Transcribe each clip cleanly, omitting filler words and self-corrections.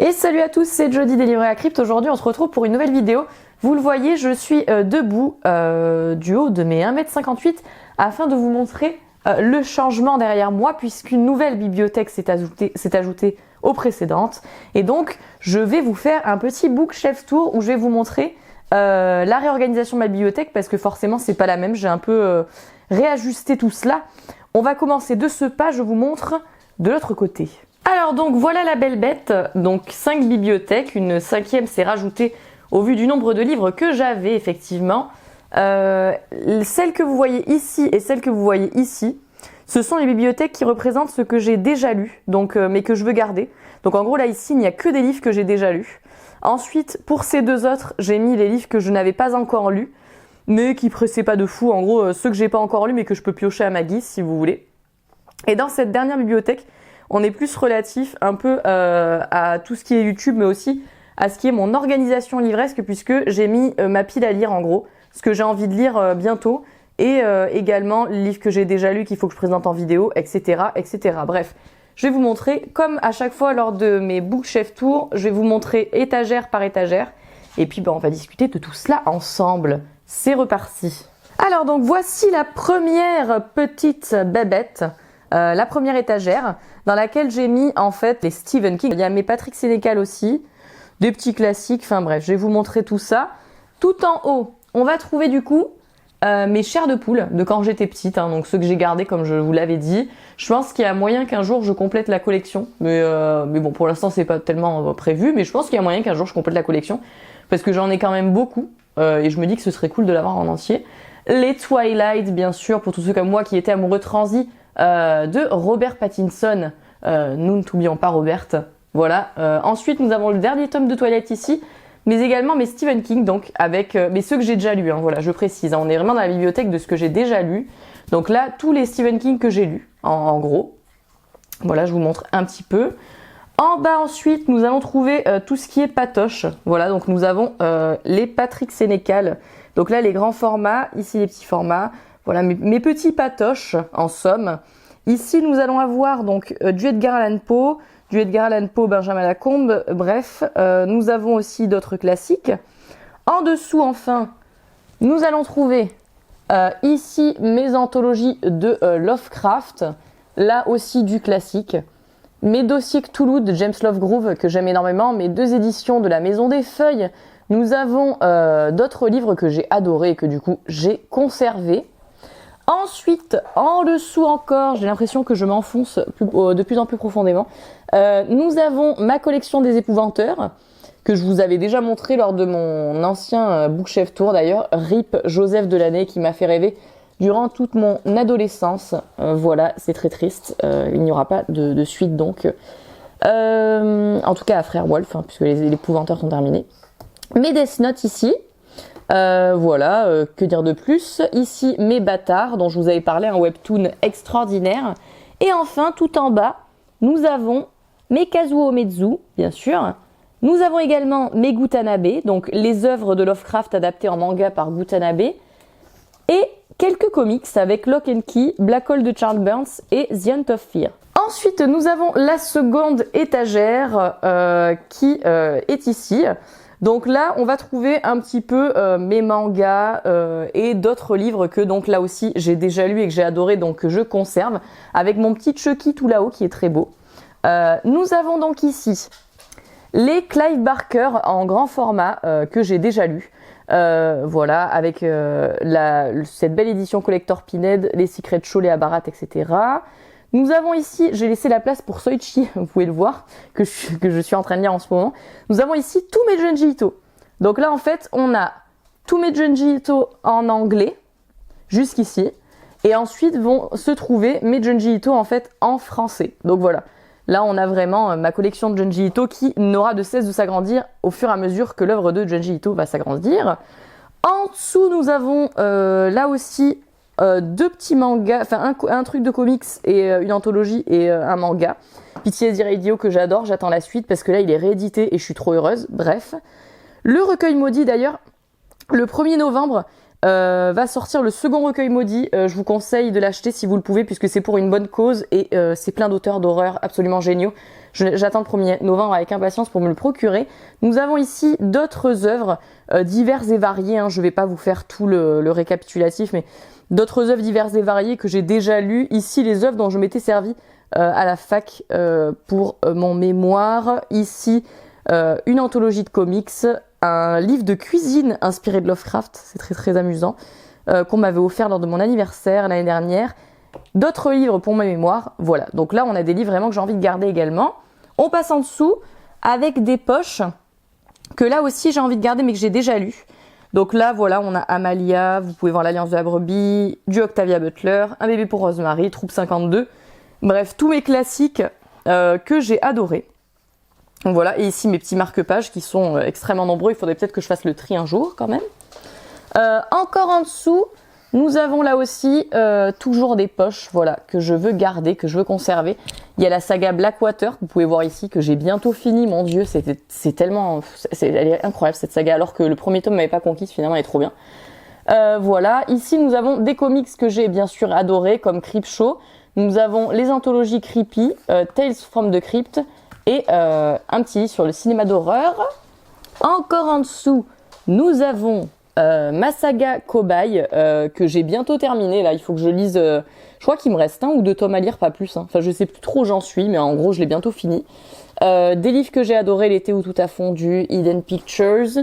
Et salut à tous, c'est Jody des Livrets à Crypte. Aujourd'hui on se retrouve pour une nouvelle vidéo. Vous le voyez, je suis debout du haut de mes 1m58 afin de vous montrer le changement derrière moi puisqu'une nouvelle bibliothèque s'est ajoutée aux précédentes. Et donc je vais vous faire un petit bookshelf tour où je vais vous montrer la réorganisation de ma bibliothèque parce que forcément c'est pas la même, j'ai un peu réajusté tout cela. On va commencer de ce pas, je vous montre de l'autre côté. Alors donc voilà la belle bête, donc 5 bibliothèques, une 5e s'est rajoutée au vu du nombre de livres que j'avais effectivement. Celles que vous voyez ici et celles que vous voyez ici, ce sont les bibliothèques qui représentent ce que j'ai déjà lu, donc, mais que je veux garder. Donc en gros là ici il n'y a que des livres que j'ai déjà lus. Ensuite pour ces deux autres j'ai mis les livres que je n'avais pas encore lus, mais qui pressaient pas de fou, en gros ceux que j'ai pas encore lus mais que je peux piocher à ma guise si vous voulez. Et dans cette dernière bibliothèque, on est plus relatif un peu à tout ce qui est YouTube, mais aussi à ce qui est mon organisation livresque, puisque j'ai mis ma pile à lire en gros, ce que j'ai envie de lire bientôt, et également les livres que j'ai déjà lus qu'il faut que je présente en vidéo, etc., etc. Bref, je vais vous montrer, comme à chaque fois lors de mes bookshelf tours, je vais vous montrer étagère par étagère, et puis on va discuter de tout cela ensemble. C'est reparti. Alors donc voici la première petite bébête. La première étagère dans laquelle j'ai mis en fait les Stephen King. Il y a mes Patrick Sénécal aussi, des petits classiques, enfin bref, je vais vous montrer tout ça. Tout en haut, on va trouver du coup mes chairs de poule de quand j'étais petite, hein, donc ceux que j'ai gardés comme je vous l'avais dit. Je pense qu'il y a moyen qu'un jour je complète la collection, mais bon pour l'instant c'est pas tellement prévu, mais je pense qu'il y a moyen qu'un jour je complète la collection, parce que j'en ai quand même beaucoup, et je me dis que ce serait cool de l'avoir en entier. Les Twilight bien sûr, pour tous ceux comme moi qui étaient amoureux transis, de Robert Pattinson, nous n'oublions pas Robert, voilà. Ensuite nous avons le dernier tome de Twilight ici, mais également mes Stephen King, donc avec mais ceux que j'ai déjà lus, hein, voilà, je précise, hein, on est vraiment dans la bibliothèque de ce que j'ai déjà lu, donc là tous les Stephen King que j'ai lus, en gros, voilà, je vous montre un petit peu. En bas ensuite nous allons trouver tout ce qui est patoche, voilà, donc nous avons les Patrick Sénécal, donc là les grands formats, ici les petits formats. Voilà mes petits patoches en somme. Ici nous allons avoir donc du Edgar Allan Poe, Benjamin Lacombe, bref. Nous avons aussi d'autres classiques. En dessous enfin, nous allons trouver ici mes anthologies de Lovecraft. Là aussi du classique. Mes dossiers Cthulhu de James Lovegrove que j'aime énormément. Mes 2 éditions de la Maison des Feuilles. Nous avons d'autres livres que j'ai adorés et que du coup j'ai conservés. Ensuite, en dessous encore, j'ai l'impression que je m'enfonce de plus en plus profondément. Nous avons ma collection des épouvanteurs, que je vous avais déjà montré lors de mon ancien bookshelf tour d'ailleurs, RIP Joseph Delaney, qui m'a fait rêver durant toute mon adolescence. Voilà, c'est très triste, il n'y aura pas de suite donc. En tout cas à Frère Wolf, hein, puisque les épouvanteurs sont terminés. Mes Death Note ici. Voilà, que dire de plus. Ici, mes bâtards, dont je vous avais parlé, un webtoon extraordinaire. Et enfin, tout en bas, nous avons mes Kazuo Umezu, bien sûr. Nous avons également mes Gutanabe, donc les œuvres de Lovecraft adaptées en manga par Gutanabe. Et quelques comics avec Lock and Key, Black Hole de Charles Burns et The Hunt of Fear. Ensuite, nous avons la seconde étagère qui est ici. Donc là, on va trouver un petit peu mes mangas et d'autres livres que donc là aussi j'ai déjà lu et que j'ai adoré, donc que je conserve, avec mon petit Chucky tout là-haut qui est très beau. Nous avons donc ici les Clive Barker en grand format que j'ai déjà lu. Voilà, avec cette belle édition collector Pinhead, les Secrets de Cholet à Barat, etc. Nous avons ici, j'ai laissé la place pour Soichi, vous pouvez le voir, que je suis en train de lire en ce moment. Nous avons ici tous mes Junji Ito. Donc là, en fait, on a tous mes Junji Ito en anglais, jusqu'ici. Et ensuite vont se trouver mes Junji Ito, en fait, en français. Donc voilà. Là, on a vraiment ma collection de Junji Ito qui n'aura de cesse de s'agrandir au fur et à mesure que l'œuvre de Junji Ito va s'agrandir. En dessous, nous avons là aussi 2 petits mangas, enfin un truc de comics et une anthologie et un manga. PTSD Radio que j'adore, j'attends la suite parce que là il est réédité et je suis trop heureuse. Bref. Le recueil maudit d'ailleurs, le 1er novembre, va sortir le second recueil maudit. Je vous conseille de l'acheter si vous le pouvez, puisque c'est pour une bonne cause et c'est plein d'auteurs d'horreur absolument géniaux. J'attends le 1er novembre avec impatience pour me le procurer. Nous avons ici d'autres œuvres diverses et variées. Je vais pas vous faire tout le récapitulatif, mais d'autres œuvres diverses et variées que j'ai déjà lues. Ici, les œuvres dont je m'étais servi à la fac pour mon mémoire. Ici, une anthologie de comics, un livre de cuisine inspiré de Lovecraft, c'est très très amusant, qu'on m'avait offert lors de mon anniversaire l'année dernière. D'autres livres pour ma mémoire, voilà. Donc là, on a des livres vraiment que j'ai envie de garder également. On passe en dessous avec des poches que là aussi j'ai envie de garder mais que j'ai déjà lu. Donc là, voilà, on a Amalia, vous pouvez voir l'Alliance de la Brebis, du Octavia Butler, Un bébé pour Rosemary, Troupe 52. Bref, tous mes classiques que j'ai adorés. Donc voilà, et ici mes petits marque-pages qui sont extrêmement nombreux. Il faudrait peut-être que je fasse le tri un jour quand même. Encore en dessous, nous avons là aussi toujours des poches, voilà, que je veux garder, que je veux conserver. Il y a la saga Blackwater, que vous pouvez voir ici, que j'ai bientôt fini. Mon Dieu, c'est tellement... elle est incroyable cette saga, alors que le premier tome m'avait pas conquise, finalement elle est trop bien. Voilà, ici nous avons des comics que j'ai bien sûr adorés, comme Creepshow. Nous avons les anthologies Creepy, Tales from the Crypt, et un petit livre sur le cinéma d'horreur. Encore en dessous, nous avons ma saga Cobaye, que j'ai bientôt terminée. Là, il faut que je lise... je crois qu'il me reste 1 ou 2 tomes à lire, pas plus. Enfin, je sais plus trop où j'en suis, mais en gros, je l'ai bientôt fini. Des livres que j'ai adorés, L'été où tout a fondu, Hidden Pictures,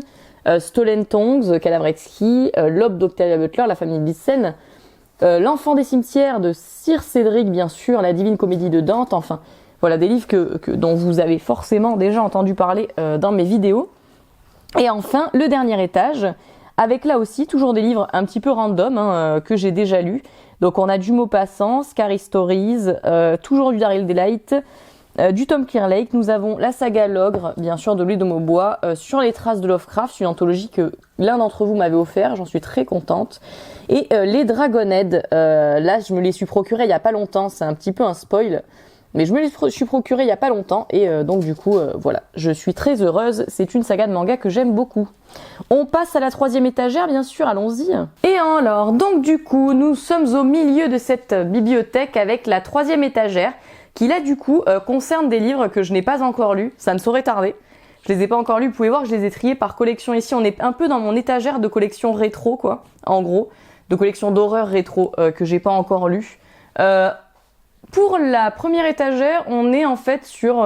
Stolen Tongues, Calabrexki, L'aube d'Octavia Butler, La famille Bissen, L'enfant des cimetières de Sir Cédric, bien sûr, La divine comédie de Dante, enfin, voilà, des livres dont vous avez forcément déjà entendu parler dans mes vidéos. Et enfin, le dernier étage, avec là aussi toujours des livres un petit peu random que j'ai déjà lus. Donc on a du Maupassant, Scary Stories, toujours du Daryl Delight, du Tom Clearlake. Nous avons la saga L'Ogre, bien sûr, de Louis de Maubois, sur les traces de Lovecraft, une anthologie que l'un d'entre vous m'avait offert, j'en suis très contente. Et les Dragonhead, là je me les suis procurés il y a pas longtemps, c'est un petit peu un spoil. Mais je me les suis procuré il y a pas longtemps et donc du coup voilà, je suis très heureuse, c'est une saga de manga que j'aime beaucoup. On passe à la 3e étagère bien sûr, allons-y. Et alors, donc du coup, nous sommes au milieu de cette bibliothèque avec la 3e étagère qui là du coup concerne des livres que je n'ai pas encore lus, ça ne saurait tarder. Je les ai pas encore lus, vous pouvez voir que je les ai triés par collection ici, on est un peu dans mon étagère de collection rétro quoi, en gros, de collection d'horreur rétro que j'ai pas encore lu. Pour la première étagère, on est en fait sur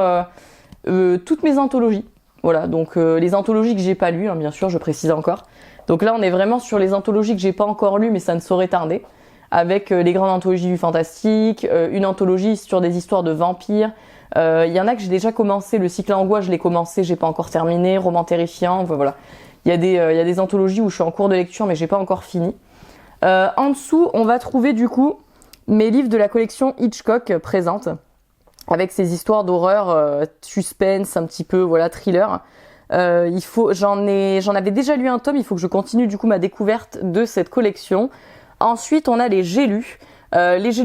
toutes mes anthologies. Voilà, donc les anthologies que j'ai pas lues, bien sûr, je précise encore. Donc là, on est vraiment sur les anthologies que j'ai pas encore lues, mais ça ne saurait tarder. Avec les grandes anthologies du fantastique, une anthologie sur des histoires de vampires. Il y en a que j'ai déjà commencé, le cycle Angoisse, je l'ai commencé, j'ai pas encore terminé. Roman terrifiant, voilà. Il y a des anthologies où je suis en cours de lecture, mais j'ai pas encore fini. En dessous, on va trouver du coup mes livres de la collection Hitchcock présente, avec ces histoires d'horreur, suspense, un petit peu, voilà, thriller. J'en avais déjà lu un tome, il faut que je continue du coup ma découverte de cette collection. Ensuite, on a les J'ai lus,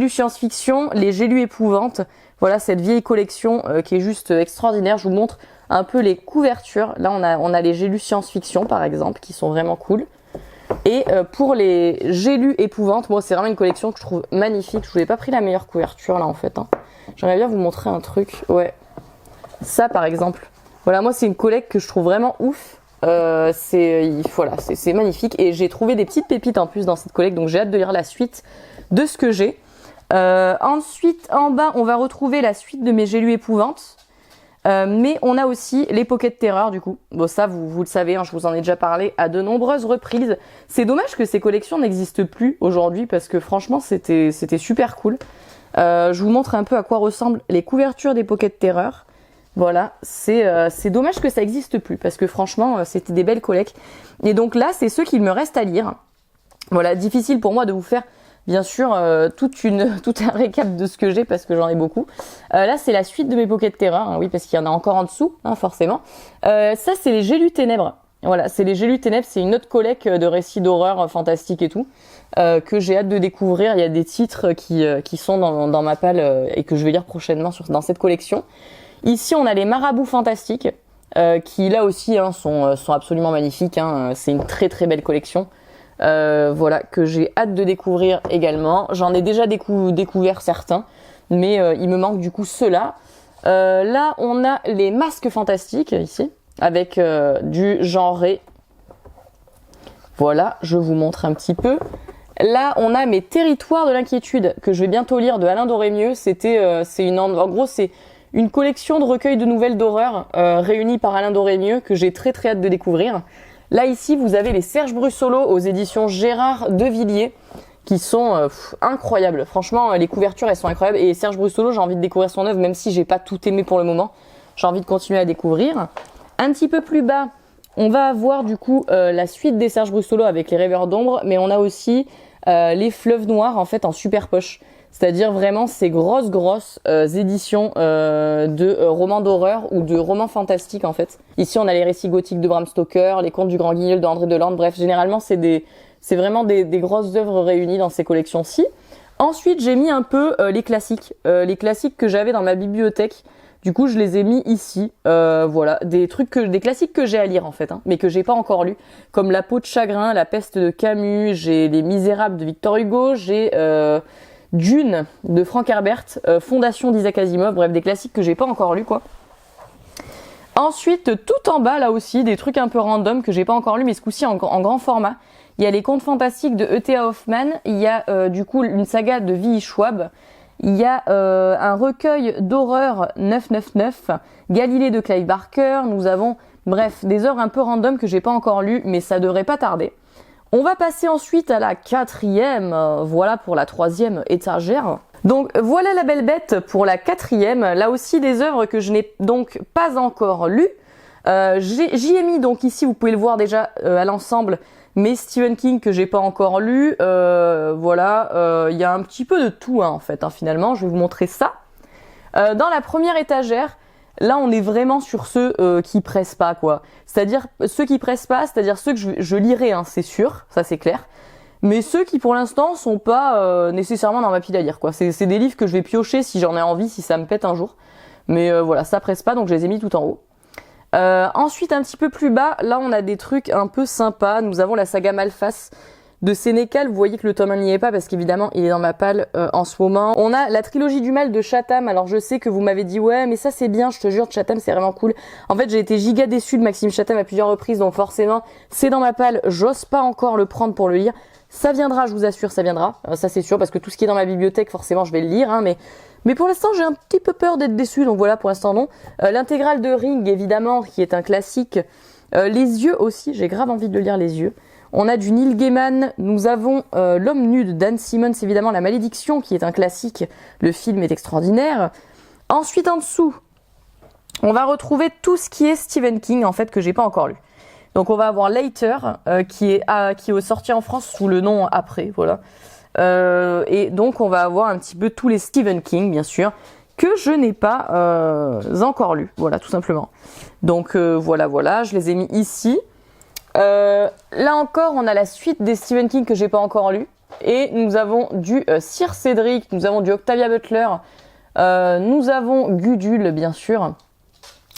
science-fiction, les J'ai lus épouvante. Voilà, cette vieille collection qui est juste extraordinaire. Je vous montre un peu les couvertures. Là, on a les J'ai lus science-fiction, par exemple, qui sont vraiment cool. Et pour les J'ai lus épouvante, moi c'est vraiment une collection que je trouve magnifique. Je vous ai pas pris la meilleure couverture là en fait. J'aimerais bien vous montrer un truc. Ouais, ça par exemple. Voilà, moi c'est une collecte que je trouve vraiment ouf. C'est magnifique et j'ai trouvé des petites pépites en plus dans cette collecte, donc j'ai hâte de lire la suite de ce que j'ai. Ensuite en bas on va retrouver la suite de mes J'ai lus épouvante. Mais on a aussi les Pocket Terror du coup. Bon ça vous le savez, je vous en ai déjà parlé à de nombreuses reprises. C'est dommage que ces collections n'existent plus aujourd'hui parce que franchement c'était super cool. Je vous montre un peu à quoi ressemblent les couvertures des Pocket Terror. Voilà, c'est dommage que ça n'existe plus parce que franchement c'était des belles collectes. Et donc là c'est ceux qu'il me reste à lire. Voilà, difficile pour moi de vous faire bien sûr tout un récap de ce que j'ai parce que j'en ai beaucoup. Là c'est la suite de mes Pocket Terror, oui parce qu'il y en a encore en dessous, forcément. Ça c'est les J'ai lus Ténèbres. Voilà, c'est les J'ai lus Ténèbres, c'est une autre collecte de récits d'horreur fantastique et tout, que j'ai hâte de découvrir. Il y a des titres qui sont dans ma palle et que je vais lire prochainement dans cette collection. Ici on a les Marabouts fantastiques, qui là aussi sont absolument magnifiques. C'est une très très belle collection. voilà, que j'ai hâte de découvrir également. J'en ai déjà découvert certains, mais il me manque du coup ceux-là. Là, on a les masques fantastiques ici, avec du genré. Voilà, je vous montre un petit peu. Là, on a mes territoires de l'inquiétude que je vais bientôt lire de Alain Dorémieux. En gros, c'est une collection de recueils de nouvelles d'horreur réunis par Alain Dorémieux que j'ai très hâte de découvrir. Là, ici, vous avez les Serge Brussolo aux éditions Gérard Devilliers qui sont incroyables. Franchement, les couvertures, elles sont incroyables. Et Serge Brussolo, j'ai envie de découvrir son œuvre, même si j'ai pas tout aimé pour le moment. J'ai envie de continuer à découvrir. Un petit peu plus bas, on va avoir du coup la suite des Serge Brussolo avec les Rêveurs d'ombre, mais on a aussi les Fleuves noirs en fait en super poche. C'est-à-dire vraiment ces grosses éditions de romans d'horreur ou de romans fantastiques en fait. Ici on a les récits gothiques de Bram Stoker, les contes du Grand Guignol de André Delande, bref généralement c'est vraiment des grosses œuvres réunies dans ces collections-ci. Ensuite j'ai mis un peu les classiques que j'avais dans ma bibliothèque. Du coup je les ai mis ici, voilà, des classiques que j'ai à lire en fait, hein, mais que j'ai pas encore lus, comme La peau de chagrin, La peste de Camus, j'ai Les Misérables de Victor Hugo, j'ai Dune de Frank Herbert, Fondation d'Isaac Asimov, bref des classiques que j'ai pas encore lus quoi. Ensuite tout en bas là aussi des trucs un peu random que j'ai pas encore lus mais ce coup-ci en grand format. Il y a les contes fantastiques de E.T.A. Hoffmann, il y a du coup une saga de V.I. Schwab, il y a un recueil d'horreur 999, Galilée de Clive Barker, nous avons bref des œuvres un peu random que j'ai pas encore lues mais ça devrait pas tarder. On va passer ensuite à la quatrième, voilà pour la troisième étagère. Donc voilà la belle bête pour la quatrième, là aussi des œuvres que je n'ai donc pas encore lues. J'y ai mis donc ici, vous pouvez le voir déjà à l'ensemble, mes Stephen King que j'ai pas encore lus. Voilà, il y a un petit peu de tout hein, en fait, hein, finalement, je vais vous montrer ça. Dans la première étagère, là, on est vraiment sur ceux qui pressent pas, quoi. C'est-à-dire ceux qui pressent pas, c'est-à-dire ceux que je lirai, hein, c'est sûr, ça c'est clair. Mais ceux qui, pour l'instant, sont pas nécessairement dans ma pile à lire, quoi. C'est des livres que je vais piocher si j'en ai envie, si ça me pète un jour. Mais voilà, ça presse pas, donc je les ai mis tout en haut. Ensuite, un petit peu plus bas, là, on a des trucs un peu sympas. Nous avons la saga Malface de Sénécal. Vous voyez que le tome 1 n'y est pas parce qu'évidemment il est dans ma palle en ce moment. On a la trilogie du mal de Chatham. Alors je sais que vous m'avez dit ouais mais ça c'est bien, je te jure Chatham c'est vraiment cool. En fait j'ai été giga déçue de Maxime Chatham à plusieurs reprises donc forcément c'est dans ma palle, j'ose pas encore le prendre pour le lire. Ça viendra, je vous assure, ça viendra. Ça c'est sûr parce que tout ce qui est dans ma bibliothèque forcément je vais le lire hein, mais pour l'instant j'ai un petit peu peur d'être déçue donc voilà pour l'instant non. L'intégrale de Ring évidemment qui est un classique. Les yeux aussi, j'ai grave envie de lire Les yeux. On a du Neil Gaiman, nous avons L'homme nu de Dan Simmons, évidemment La malédiction qui est un classique, le film est extraordinaire. Ensuite en dessous, on va retrouver tout ce qui est Stephen King en fait que j'ai pas encore lu. Donc on va avoir Later qui est sorti en France sous le nom Après, voilà. Et donc on va avoir un petit peu tous les Stephen King bien sûr que je n'ai pas encore lu, voilà tout simplement. Donc voilà, je les ai mis ici. Là encore, on a la suite des Stephen King que j'ai pas encore lu. Et nous avons du Sir Cédric, nous avons du Octavia Butler, nous avons Gudule, bien sûr.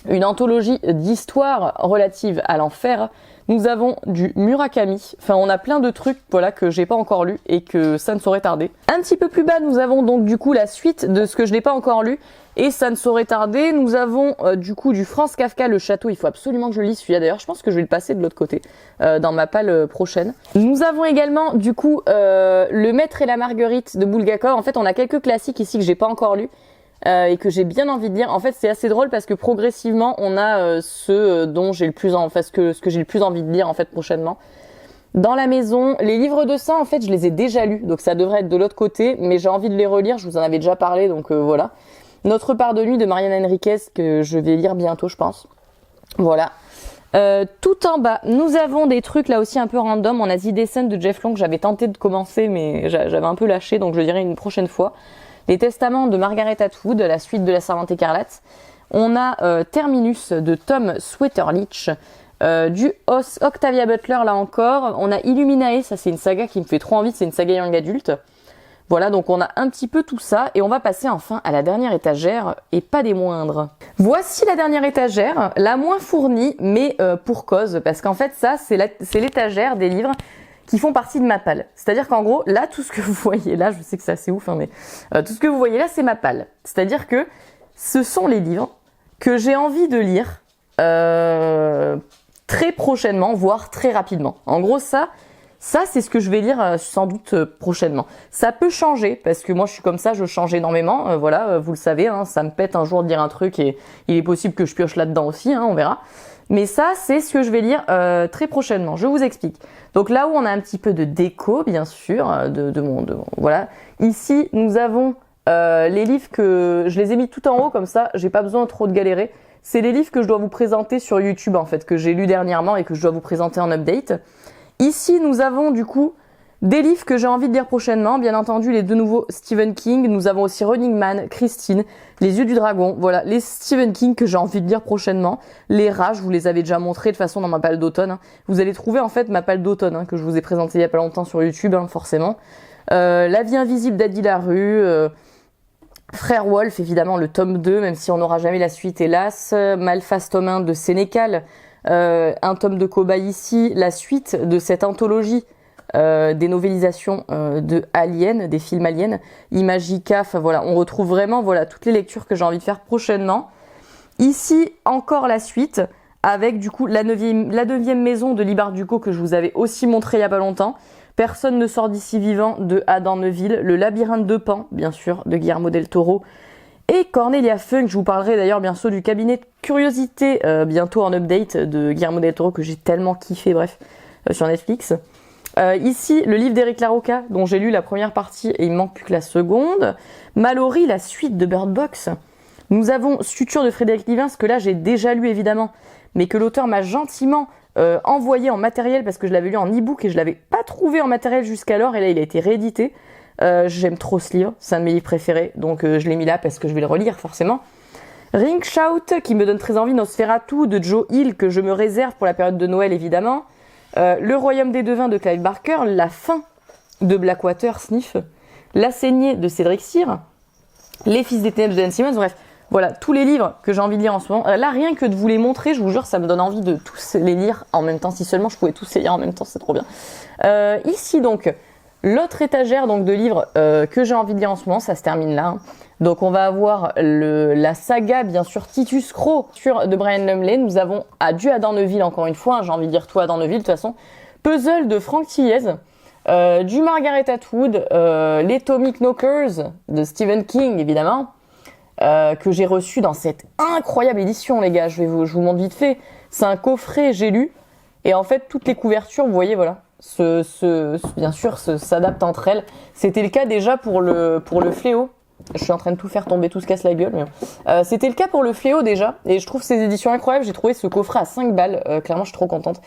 Une anthologie d'histoires relatives à l'enfer. Nous avons du Murakami. Enfin, on a plein de trucs, voilà, que j'ai pas encore lu et que ça ne saurait tarder. Un petit peu plus bas, nous avons donc du coup la suite de ce que je n'ai pas encore lu. Et ça ne saurait tarder. Nous avons du coup du Franz Kafka, Le Château. Il faut absolument que je lise celui-là. D'ailleurs, je pense que je vais le passer de l'autre côté dans ma palle prochaine. Nous avons également du coup Le Maître et la Marguerite de Bulgakov. En fait, on a quelques classiques ici que j'ai pas encore lus et que j'ai bien envie de lire. En fait, c'est assez drôle parce que progressivement, on a ceux dont j'ai le plus ce que j'ai le plus envie de lire en fait prochainement. Dans la maison, les livres de ça, en fait, je les ai déjà lus, donc ça devrait être de l'autre côté, mais j'ai envie de les relire. Je vous en avais déjà parlé, donc voilà. Notre part de nuit de Mariana Enriquez que je vais lire bientôt, je pense. Voilà. Tout en bas, nous avons des trucs là aussi un peu random. On a The Descent de Jeff Long, j'avais tenté de commencer, mais j'avais un peu lâché, donc je le dirai une prochaine fois. Les Testaments de Margaret Atwood, la suite de La Servante écarlate. On a Terminus de Tom Sweterlich, du Octavia Butler là encore. On a Illuminae, ça c'est une saga qui me fait trop envie, c'est une saga young adulte. Voilà, donc on a un petit peu tout ça et on va passer enfin à la dernière étagère et pas des moindres. Voici la dernière étagère, la moins fournie mais pour cause, parce qu'en fait ça c'est l'étagère des livres qui font partie de ma palle. C'est-à-dire qu'en gros, là, tout ce que vous voyez là, je sais que c'est assez ouf, hein, mais tout ce que vous voyez là, c'est ma palle. C'est-à-dire que ce sont les livres que j'ai envie de lire très prochainement, voire très rapidement. En gros, ça c'est ce que je vais lire sans doute prochainement. Ça peut changer, parce que moi je suis comme ça, je change énormément. Voilà, vous le savez, hein, ça me pète un jour de dire un truc et il est possible que je pioche là-dedans aussi, hein, on verra. Mais ça, c'est ce que je vais lire très prochainement. Je vous explique. Donc là où on a un petit peu de déco, bien sûr, voilà. Ici, nous avons les livres que je les ai mis tout en haut comme ça. J'ai pas besoin trop de galérer. C'est les livres que je dois vous présenter sur YouTube en fait, que j'ai lus dernièrement et que je dois vous présenter en update. Ici, nous avons du coup des livres que j'ai envie de lire prochainement. Bien entendu, les deux nouveaux Stephen King. Nous avons aussi Running Man, Christine, Les Yeux du Dragon. Voilà, les Stephen King que j'ai envie de lire prochainement. Les Rats, je vous les avais déjà montrés de toute façon dans ma palle d'automne. Hein. Vous allez trouver en fait ma palle d'automne hein, que je vous ai présentée il y a pas longtemps sur YouTube, hein, forcément. La vie invisible d'Adi Larue. Frère Wolf, évidemment, le tome 2, même si on n'aura jamais la suite, hélas. Malfast tome 1 de Sénécal. Un tome de Cobaye ici. La suite de cette anthologie des novélisations de Alien, des films Alien. Imagica, enfin voilà, on retrouve vraiment voilà, toutes les lectures que j'ai envie de faire prochainement. Ici, encore la suite, avec du coup la neuvième maison de Lee Bardugo que je vous avais aussi montré il y a pas longtemps. Personne ne sort d'ici vivant de Adam Neuville, Le labyrinthe de Pan, bien sûr, de Guillermo del Toro, et Cornelia Funk. Je vous parlerai d'ailleurs bien sûr du cabinet de curiosité, bientôt en update de Guillermo del Toro que j'ai tellement kiffé, bref, sur Netflix. Ici, le livre d'Eric Larocca, dont j'ai lu la première partie et il me manque plus que la seconde. Mallory, la suite de Bird Box. Nous avons Suture de Frédéric Livins, que là j'ai déjà lu évidemment, mais que l'auteur m'a gentiment envoyé en matériel parce que je l'avais lu en e-book et je l'avais pas trouvé en matériel jusqu'alors, et là il a été réédité. J'aime trop ce livre, c'est un de mes livres préférés, donc je l'ai mis là parce que je vais le relire forcément. Ring Shout, qui me donne très envie, Nosferatu de Joe Hill, que je me réserve pour la période de Noël évidemment. Le Royaume des Devins de Clive Barker, La fin de Blackwater Sniff, La saignée de Cédric Cyr, Les Fils des Ténèbres de Dan Simmons, bref. Voilà, tous les livres que j'ai envie de lire en ce moment. Là, rien que de vous les montrer, je vous jure, ça me donne envie de tous les lire en même temps. Si seulement je pouvais tous les lire en même temps, c'est trop bien. Ici, donc, l'autre étagère donc, de livres que j'ai envie de lire en ce moment, ça se termine là. Hein. Donc, on va avoir la saga, bien sûr, Titus Crow de Brian Lumley. Nous avons Adieu Adam Neuville, encore une fois. Hein, j'ai envie de dire tout Adam Neuville, de toute façon. Puzzle de Frank Thiez. Du Margaret Atwood. Les Tommy Knockers de Stephen King, évidemment. Que j'ai reçu dans cette incroyable édition, les gars. Je vous montre vite fait. C'est un coffret, j'ai lu. Et en fait, toutes les couvertures, vous voyez, voilà, bien sûr, s'adaptent entre elles. C'était le cas déjà pour le Fléau. Je suis en train de tout faire tomber, tout se casse la gueule. Mais c'était le cas pour le Fléau déjà. Et je trouve ces éditions incroyables. J'ai trouvé ce coffret à 5 balles. Clairement, je suis trop contente.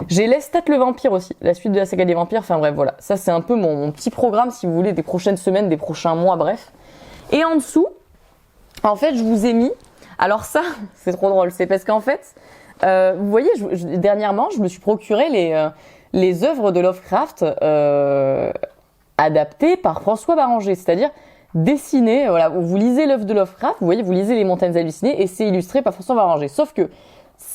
J'ai Lestat le Vampire aussi. La suite de la saga des vampires. Enfin bref, voilà. Ça, c'est un peu mon petit programme, si vous voulez, des prochaines semaines, des prochains mois, bref. Et en dessous, en fait, je vous ai mis... Alors ça, c'est trop drôle. C'est parce qu'en fait, vous voyez, dernièrement, je me suis procuré les œuvres de Lovecraft adaptées par François Barranger. C'est-à-dire dessinées, voilà, vous lisez l'œuvre de Lovecraft, vous voyez, vous lisez Les Montagnes hallucinées et c'est illustré par François Barranger. Sauf que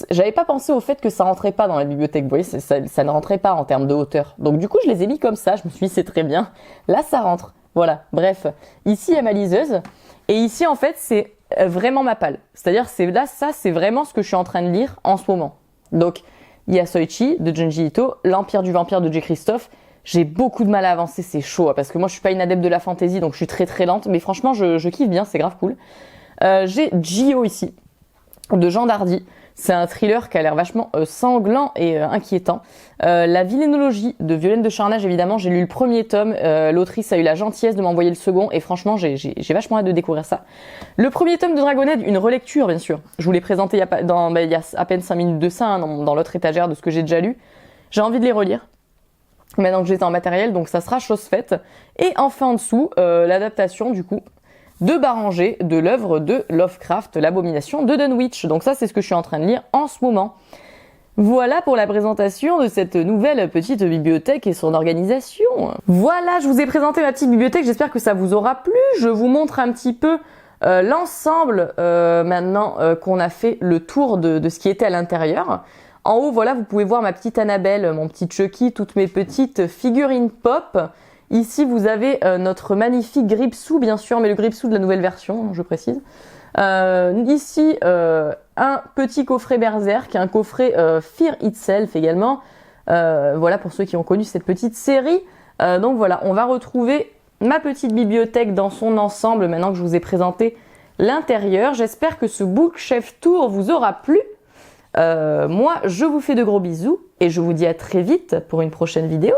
j'avais pas pensé au fait que ça rentrait pas dans la bibliothèque. Vous voyez, ça ne rentrait pas en termes de hauteur. Donc du coup, je les ai mis comme ça. Je me suis dit, c'est très bien. Là, ça rentre. Voilà. Bref. Ici, il y a ma liseuse. Et ici, en fait, c'est vraiment ma palle. C'est-à-dire, ça, c'est vraiment ce que je suis en train de lire en ce moment. Donc, il y a Soichi de Junji Ito, L'Empire du Vampire de J. Christophe. J'ai beaucoup de mal à avancer, c'est chaud, parce que moi, je suis pas une adepte de la fantasy, donc je suis très très lente. Mais franchement, je kiffe bien, c'est grave cool. J'ai Gio ici, de Jean Dardy. C'est un thriller qui a l'air vachement sanglant et inquiétant. La villénologie de Violaine de Charnage, évidemment, j'ai lu le premier tome. L'autrice a eu la gentillesse de m'envoyer le second et franchement, j'ai vachement hâte de découvrir ça. Le premier tome de Dragonhead, une relecture, bien sûr. Je vous l'ai présenté il y a à peine 5 minutes de ça, hein, dans l'autre étagère de ce que j'ai déjà lu. J'ai envie de les relire. Maintenant que j'étais en matériel, donc ça sera chose faite. Et enfin en dessous, l'adaptation, du coup, de Barranger de l'œuvre de Lovecraft, L'Abomination de Dunwich. Donc ça, c'est ce que je suis en train de lire en ce moment. Voilà pour la présentation de cette nouvelle petite bibliothèque et son organisation. Voilà, je vous ai présenté ma petite bibliothèque, j'espère que ça vous aura plu. Je vous montre un petit peu l'ensemble maintenant qu'on a fait le tour de ce qui était à l'intérieur. En haut, voilà, vous pouvez voir ma petite Annabelle, mon petit Chucky, toutes mes petites figurines pop. Ici, vous avez notre magnifique Gripsou, bien sûr, mais le Gripsou de la nouvelle version, je précise. Ici, un petit coffret Berserk, un coffret Fear Itself également. Voilà, pour ceux qui ont connu cette petite série. Donc voilà, on va retrouver ma petite bibliothèque dans son ensemble, maintenant que je vous ai présenté l'intérieur. J'espère que ce Bookshelf Tour vous aura plu. Moi, je vous fais de gros bisous et je vous dis à très vite pour une prochaine vidéo.